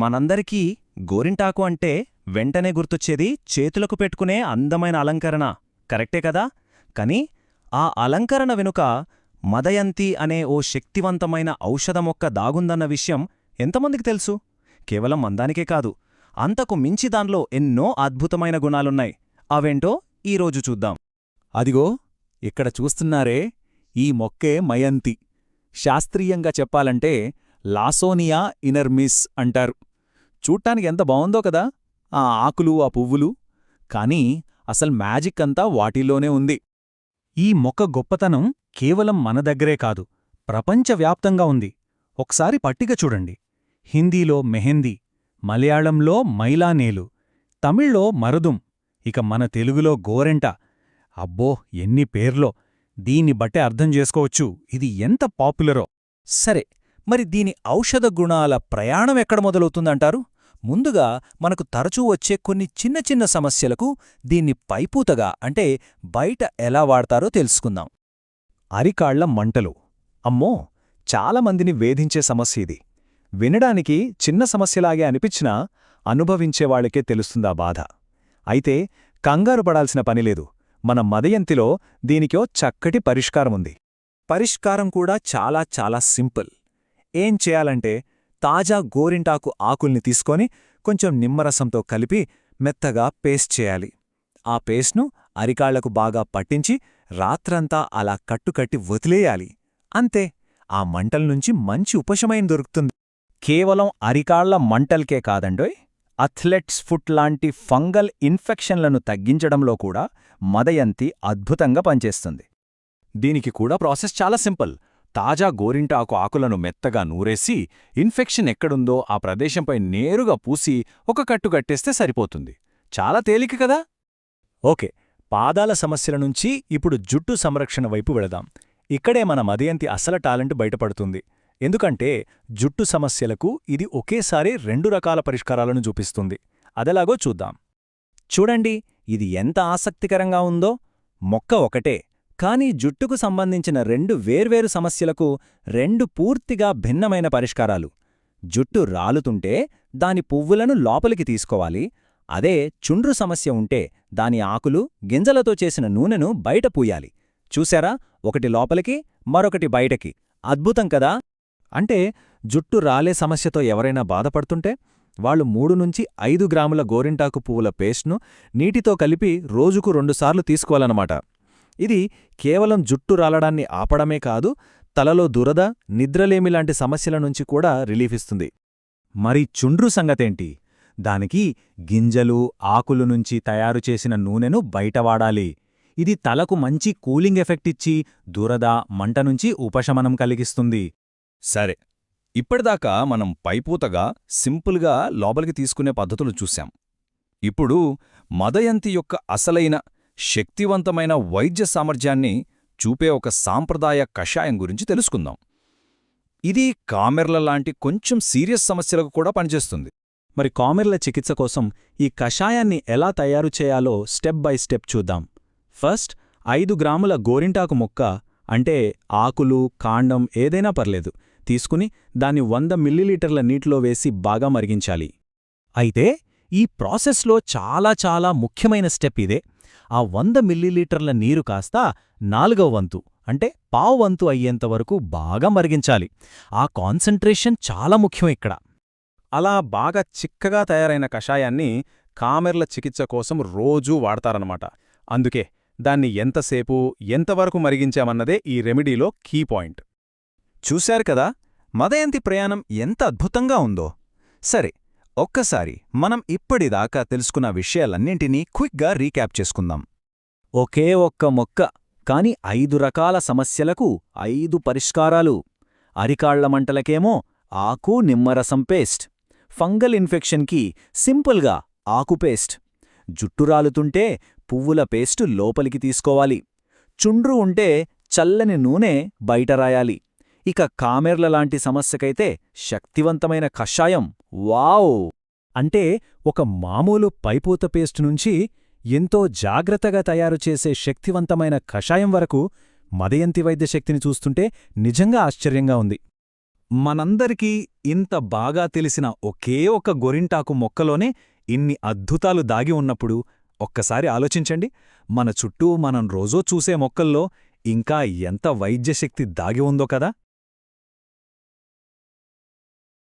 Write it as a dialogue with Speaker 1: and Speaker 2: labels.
Speaker 1: మనందరికీ గోరింటాకు అంటే వెంటనే గుర్తొచ్చేది చేతులకు పెట్టుకునే అందమైన అలంకరణ, కరెక్టే కదా? కాని ఆ అలంకరణ వెనుక మదయంతి అనే ఓ శక్తివంతమైన ఔషధమొక్క దాగుందన్న విషయం ఎంతమందికి తెలుసు? కేవలం మందానికే కాదు, అంతకు మించి దాన్లో ఎన్నో అద్భుతమైన గుణాలున్నాయి. అవేంటో ఈరోజు చూద్దాం.
Speaker 2: అదిగో ఇక్కడ చూస్తున్నారే, ఈ మొక్కే మయంతి. శాస్త్రీయంగా చెప్పాలంటే లాసోనియా ఇనర్మిస్ అంటారు. చూడ్టానికి ఎంత బావుందో కదా ఆ ఆకులు, ఆ పువ్వులు. కానీ అసలు మ్యాజిక్ అంతా వాటిలోనే ఉంది.
Speaker 3: ఈ మొక్క గొప్పతనం కేవలం మన దగ్గరే కాదు, ప్రపంచవ్యాప్తంగా ఉంది. ఒకసారి పట్టిక చూడండి. హిందీలో మెహందీ, మలయాళంలో మైలానేలు, తమిళ్లో మరుదుం, ఇక మన తెలుగులో గోరెంట. అబ్బో ఎన్ని పేర్లో! దీన్ని బట్టే అర్థం చేసుకోవచ్చు ఇది ఎంత పాపులరో.
Speaker 1: సరే, మరి దీని ఔషధ గుణాల ప్రయాణం ఎక్కడ మొదలవుతుందంటారు? ముందుగా మనకు తరచూ వచ్చే కొన్ని చిన్న చిన్న సమస్యలకు దీన్ని పైపూతగా అంటే బయట ఎలా వాడతారో తెలుసుకుందాం.
Speaker 2: అరికాళ్ల మంటలు. అమ్మో, చాలామందిని వేధించే సమస్య ఇది. వినడానికి చిన్న సమస్యలాగే అనిపించినా అనుభవించేవాళ్లకే తెలుస్తుందా బాధ. అయితే కంగారు పడాల్సిన పనిలేదు. మన మదయంతిలో దీనికో చక్కటి పరిష్కారముంది. పరిష్కారం కూడా చాలా చాలా సింపుల్. ఏం చేయాలంటే తాజా గోరింటాకు ఆకుల్ని తీసుకొని కొంచెం నిమ్మరసంతో కలిపి మెత్తగా పేస్ట్ చేయాలి. ఆ పేస్ట్ను అరికాళ్లకు బాగా పట్టించి రాత్రంతా అలా కట్టుకట్టి వదిలేయాలి. అంతే, ఆ మంటల్నుంచి మంచి ఉపశమయం దొరుకుతుంది. కేవలం అరికాళ్ల మంటల్కే కాదండోయ్, అథ్లెట్స్ ఫుట్ లాంటి ఫంగల్ ఇన్ఫెక్షన్లను తగ్గించడంలో కూడా మదయంతి అద్భుతంగా పనిచేస్తుంది. దీనికి కూడా ప్రాసెస్ చాలా సింపుల్. తాజా గోరింటాకు ఆకులను మెత్తగా నూరేసి ఇన్ఫెక్షన్ ఎక్కడుందో ఆ ప్రదేశంపై నేరుగా పూసి ఒక కట్టు కట్టేస్తే సరిపోతుంది. చాలా తేలిక కదా? ఓకే, పాదాల సమస్యల నుంచి ఇప్పుడు జుట్టు సంరక్షణ వైపు వెళదాం. ఇక్కడే మన మదయంతి అసలు టాలెంట్ బయటపడుతుంది. ఎందుకంటే జుట్టు సమస్యలకు ఇది ఒకేసారి 2 రకాల పరిష్కారాలను చూపిస్తుంది. అదెలాగో చూద్దాం. చూడండి, ఇది ఎంత ఆసక్తికరంగా ఉందో. మొక్క ఒకటే, కానీ జుట్టుకు సంబంధించిన 2 వేర్వేరు సమస్యలకు 2 పూర్తిగా భిన్నమైన పరిష్కారాలు. జుట్టు రాలుతుంటే దాని పువ్వులను లోపలికి తీసుకోవాలి. అదే చుండ్రు సమస్య ఉంటే దాని ఆకులు, గింజలతో చేసిన నూనెను బయట పూయాలి. చూశారా, ఒకటి లోపలికి, మరొకటి బయటకి. అద్భుతం కదా? అంటే జుట్టు రాలే సమస్యతో ఎవరైనా బాధపడుతుంటే వాళ్ళు 3 నుంచి 5 గ్రాముల గోరింటాకు పువ్వుల పేస్ట్ను నీటితో కలిపి రోజుకు 2 సార్లు తీసుకోవాలన్నమాట. ఇది కేవలం జుట్టు రాలడాన్ని ఆపడమే కాదు, తలలో దురద, నిద్రలేమిలాంటి సమస్యల నుంచి కూడా రిలీఫిస్తుంది. మరి చుండ్రు సంగతేంటి? దానికి గింజలు, ఆకులు నుంచి తయారుచేసిన నూనెను బయటవాడాలి. ఇది తలకు మంచి కూలింగ్ ఎఫెక్ట్ ఇచ్చి దురద, మంట నుంచి ఉపశమనం కలిగిస్తుంది.
Speaker 4: సరే, ఇప్పటిదాకా మనం పైపూతగా సింపుల్గా లోపలికి తీసుకునే పద్ధతులు చూశాం. ఇప్పుడు మదయంతి యొక్క అసలైన శక్తివంతమైన వైద్య సామర్థ్యాన్ని చూపే ఒక సాంప్రదాయ కషాయం గురించి తెలుసుకుందాం. ఇది కామెర్ల లాంటి కొంచెం సీరియస్ సమస్యలకు కూడా పనిచేస్తుంది.
Speaker 2: మరి కామెర్ల చికిత్స కోసం ఈ కషాయాన్ని ఎలా తయారు చేయాలో స్టెప్ బై స్టెప్ చూద్దాం. ఫస్ట్ 5 గ్రాముల గోరింటాకు మొక్క, అంటే ఆకులు, కాండం ఏదైనా పర్లేదు, తీసుకుని దాన్ని 100 మిల్లీలీటర్ల నీటిలో వేసి బాగా మరిగించాలి. అయితే ఈ ప్రాసెస్లో చాలా చాలా ముఖ్యమైన స్టెప్ ఇదే. ఆ 100 మిల్లీలీటర్ల నీరు కాస్త 4వ వంతు, అంటే పావు వంతు అయ్యేంతవరకు బాగా మరిగించాలి. ఆ కాన్సంట్రేషన్ చాలా ముఖ్యం ఇక్కడ. అలా బాగా చిక్కగా తయారైన కషాయాన్ని కామెర్ల చికిత్స కోసం రోజూ వాడతారన్నమాట. అందుకే దాన్ని ఎంతసేపు, ఎంతవరకు మరిగించామన్నదే ఈ రెమెడీలో కీ పాయింట్. చూశారు కదా, మదయంతి ప్రయాణం ఎంత అద్భుతంగా ఉందో. సరే, ఒక్కసారి మనం ఇప్పటిదాకా తెలుసుకున్న విషయాలన్నింటినీ క్విక్గా రీక్యాప్ చేసుకుందాం. ఒకే ఒక్క మొక్క, కాని 5 రకాల సమస్యలకు 5 పరిష్కారాలు. అరికాళ్ల మంటలకేమో ఆకు, నిమ్మరసం పేస్ట్. ఫంగల్ ఇన్ఫెక్షన్కి సింపుల్గా ఆకు పేస్ట్. జుట్టు రాలుతుంటే పువ్వుల పేస్టు లోపలికి తీసుకోవాలి. చుండ్రు ఉంటే చల్లని నూనె బయట రాయాలి. ఇక కామెర్ల లాంటి సమస్యకైతే శక్తివంతమైన కషాయం. వావ్! అంటే ఒక మామూలు పైపూత పేస్టు నుంచి ఎంతో జాగ్రత్తగా తయారుచేసే శక్తివంతమైన కషాయం వరకు మదయంతి వైద్యశక్తిని చూస్తుంటే నిజంగా ఆశ్చర్యంగా ఉంది.
Speaker 3: మనందరికీ ఇంత బాగా తెలిసిన ఒకే ఒక గోరింటాకు మొక్కలోనే ఇన్ని అద్భుతాలు దాగి ఉన్నప్పుడు ఒక్కసారి ఆలోచించండి, మన చుట్టూ మనం రోజూ చూసే మొక్కల్లో ఇంకా ఎంత వైద్యశక్తి దాగి ఉందో కదా.